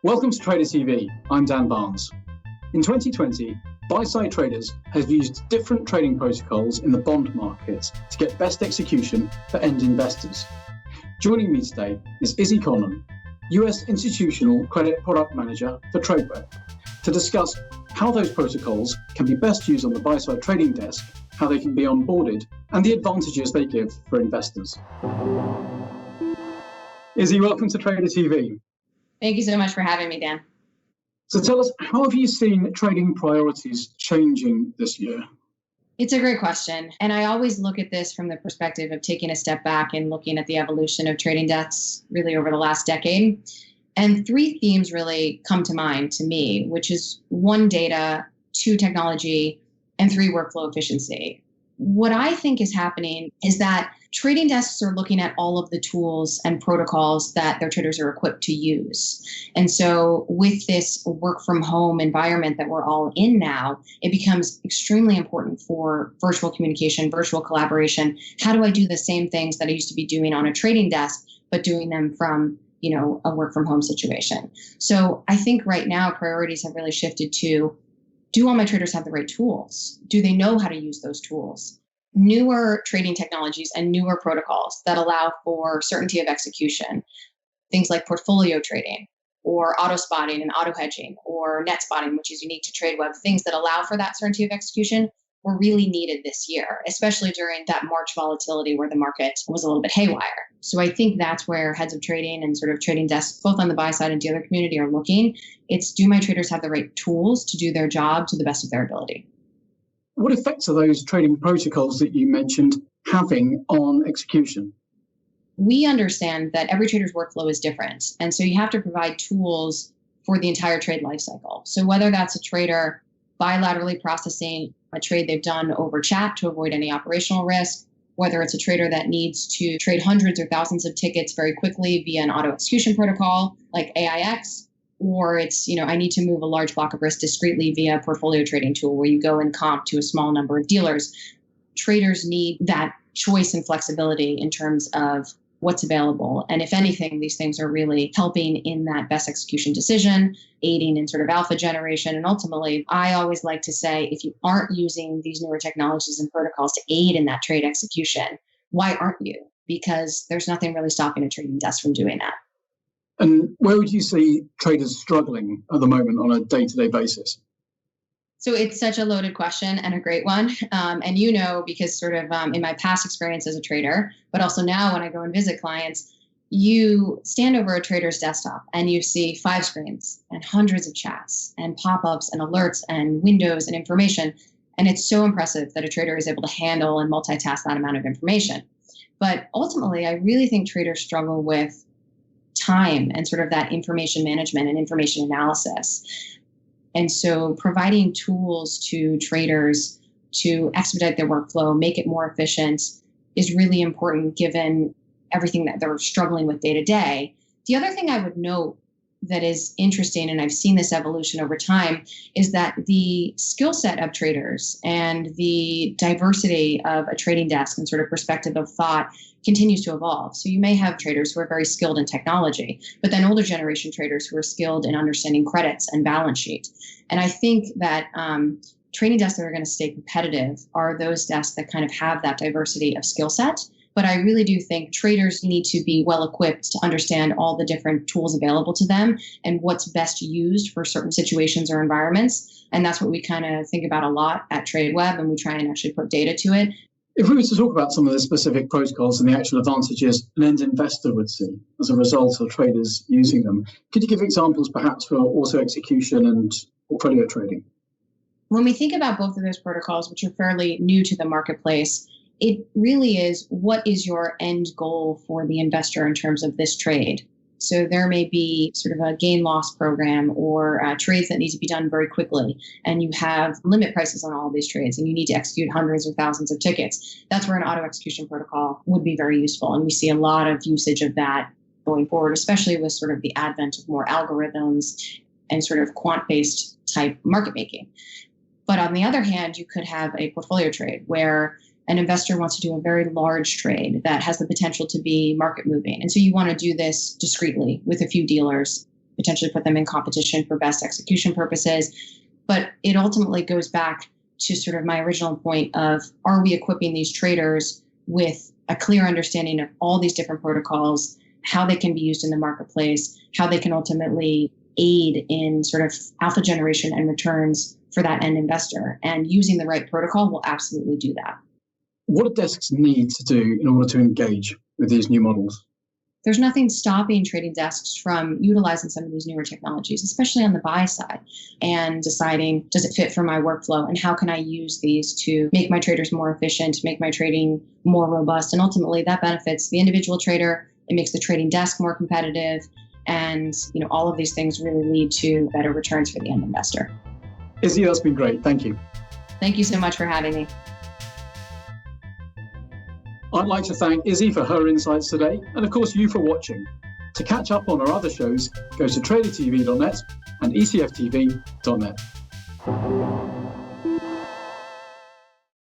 Welcome to Trader TV. I'm Dan Barnes. In 2020, buy-side traders have used different trading protocols in the bond market to get best execution for end investors. Joining me today is Iseult Conlin, US Institutional Credit Product Manager for Tradeweb, to discuss how those protocols can be best used on the buy-side trading desk, how they can be onboarded, and the advantages they give for investors. Izzy, welcome to Trader TV. Thank you so much for having me, Dan. So tell us, how have you seen trading priorities changing this year? It's a great question. And I always look at this from the perspective of taking a step back and looking at the evolution of trading desks really over the last decade. And three themes really come to mind to me, which is 1, data, 2, technology, and 3, workflow efficiency. What I think is happening is that trading desks are looking at all of the tools and protocols that their traders are equipped to use. And so with this work from home environment that we're all in now, it becomes extremely important for virtual communication, virtual collaboration. How do I do the same things that I used to be doing on a trading desk, but doing them from, a work from home situation? So I think right now priorities have really shifted to, do all my traders have the right tools? Do they know how to use those tools? Newer trading technologies and newer protocols that allow for certainty of execution, things like portfolio trading or auto spotting and auto hedging or net spotting, which is unique to Tradeweb, things that allow for that certainty of execution were really needed this year, especially during that March volatility where the market was a little bit haywire. So I think that's where heads of trading and sort of trading desks, both on the buy side and dealer community, are looking. It's, do my traders have the right tools to do their job to the best of their ability? What effects are those trading protocols that you mentioned having on execution? We understand that every trader's workflow is different. And so you have to provide tools for the entire trade lifecycle. So whether that's a trader bilaterally processing a trade they've done over chat to avoid any operational risk, whether it's a trader that needs to trade hundreds or thousands of tickets very quickly via an auto execution protocol like AIX, or it's, I need to move a large block of risk discreetly via a portfolio trading tool where you go and comp to a small number of dealers. Traders need that choice and flexibility in terms of what's available. And if anything, these things are really helping in that best execution decision, aiding in sort of alpha generation. And ultimately, I always like to say, if you aren't using these newer technologies and protocols to aid in that trade execution, why aren't you? Because there's nothing really stopping a trading desk from doing that. And where would you see traders struggling at the moment on a day-to-day basis? So it's such a loaded question and a great one. And because sort of in my past experience as a trader, but also now when I go and visit clients, you stand over a trader's desktop and you see 5 screens and hundreds of chats and pop-ups and alerts and windows and information. And it's so impressive that a trader is able to handle and multitask that amount of information. But ultimately, I really think traders struggle with time and sort of that information management and information analysis. And so providing tools to traders to expedite their workflow, make it more efficient, is really important given everything that they're struggling with day to day. The other thing I would note that is interesting, and I've seen this evolution over time, is that the skill set of traders and the diversity of a trading desk and sort of perspective of thought continues to evolve. So you may have traders who are very skilled in technology, but then older generation traders who are skilled in understanding credits and balance sheet. And I think that trading desks that are going to stay competitive are those desks that kind of have that diversity of skill set. But I really do think traders need to be well equipped to understand all the different tools available to them and what's best used for certain situations or environments. And that's what we kind of think about a lot at Tradeweb, and we try and actually put data to it. If we were to talk about some of the specific protocols and the actual advantages an end investor would see as a result of traders using them, could you give examples perhaps for auto execution and portfolio trading? When we think about both of those protocols, which are fairly new to the marketplace, it really is, what is your end goal for the investor in terms of this trade? So there may be sort of a gain-loss program or trades that need to be done very quickly, and you have limit prices on all of these trades, and you need to execute hundreds or thousands of tickets. That's where an auto execution protocol would be very useful, and we see a lot of usage of that going forward, especially with sort of the advent of more algorithms and sort of quant-based type market making. But on the other hand, you could have a portfolio trade where an investor wants to do a very large trade that has the potential to be market moving. And so you want to do this discreetly with a few dealers, potentially put them in competition for best execution purposes. But it ultimately goes back to sort of my original point of, are we equipping these traders with a clear understanding of all these different protocols, how they can be used in the marketplace, how they can ultimately aid in sort of alpha generation and returns for that end investor. And using the right protocol will absolutely do that. What do desks need to do in order to engage with these new models? There's nothing stopping trading desks from utilizing some of these newer technologies, especially on the buy side, and deciding, does it fit for my workflow, and how can I use these to make my traders more efficient, make my trading more robust, and ultimately that benefits the individual trader. It makes the trading desk more competitive, and all of these things really lead to better returns for the end investor. Izzy, that's been great. Thank you. Thank you so much for having me. I'd like to thank Izzy for her insights today, and of course you for watching. To catch up on our other shows, go to tradertv.net and ecftv.net.